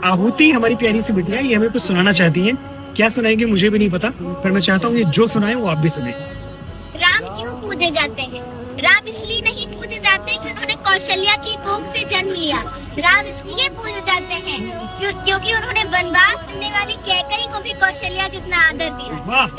आहुति हमारी प्यारी सी बिटिया, ये हमें कुछ सुनाना चाहती हैं। क्या सुनाएंगे मुझे भी नहीं पता, पर मैं चाहता हूँ ये जो सुनाए वो आप भी सुने। राम क्यों पूजे जाते हैं? राम इसलिए नहीं पूजे जाते कि उन्होंने कौशल्या की कोख से जन्म लिया। राम इसलिए पूजे जाते हैं क्योंकि उन्होंने वनवास करने वाली कैकई को भी कौशल्या जितना आदर दिया।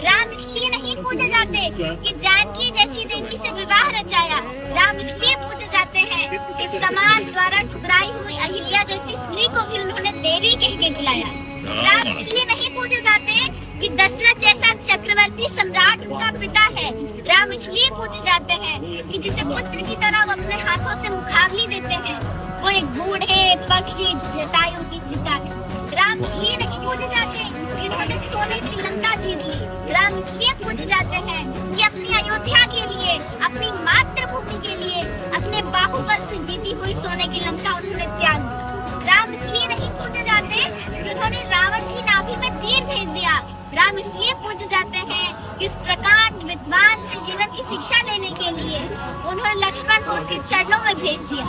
राम इसलिए नहीं पूजे जाते कि जानकी जैसी देवी से विवाह रचाया। राम इसलिए पूजे जाते हैं कि समाज द्वारा ठुकराई हुई अहिल्या जैसी स्त्री को भी उन्होंने देवी कह के बुलाया। राम इसलिए नहीं पूजे जाते कि दशरथ जैसा चक्रवर्ती सम्राट उनका पिता है। राम इसलिए पूजे जाते हैं कि जिसे पुत्र की तरह वो अपने हाथों से मुखाग्नि देते हैं, वो एक बूढ़े पक्षी जटायु की चिता है। राम इसलिए नहीं पूजे जाते कि उन्होंने सोने की लंका जीत ली। राम इसलिए पूजे जाते हैं कि अपनी अयोध्या के लिए, अपनी मातृभूमि के लिए, अपने बाहुबल से जीती हुई सोने की लंका उन्होंने त्याग दिया। राम इसलिए नहीं पूजे जाते कि उन्होंने रावण की नाभि में तीर भेज दिया। राम इसलिए पूजे जाते हैं कि इस प्रकार विद्वान से जीवन की शिक्षा लेने के लिए उन्होंने लक्ष्मण को उसके चरणों में भेज दिया।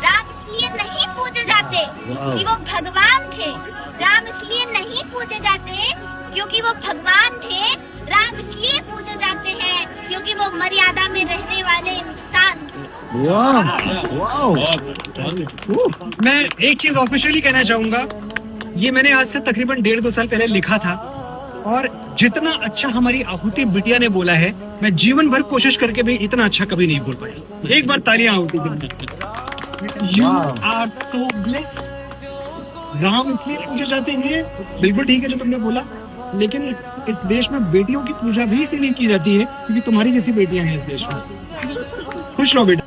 राम इसलिए नहीं पूजे जाते कि वो भगवान थे। राम इसलिए नहीं पूजे जाते क्योंकि वो भगवान थे। राम इसलिए पूजे जाते हैं क्योंकि वो मर्यादा में रहने वाले इंसान। मैं एक चीज ऑफिशियली कहना चाहूंगा, ये मैंने आज से तकरीबन 1.5-2 साल पहले लिखा था, और जितना अच्छा हमारी आहुति बिटिया ने बोला है, मैं जीवन भर कोशिश करके भी इतना अच्छा कभी नहीं बोल पाया। एक बार तालियां आहुति के लिए। You are so blessed. Ram इसलिए पूजे जाते हैं, बिल्कुल ठीक है जो तुमने बोला, लेकिन इस देश में बेटियों की पूजा भी इसीलिए की जाती है क्योंकि तुम्हारी जैसी बेटियां हैं इस देश में। खुश रहो बेटा।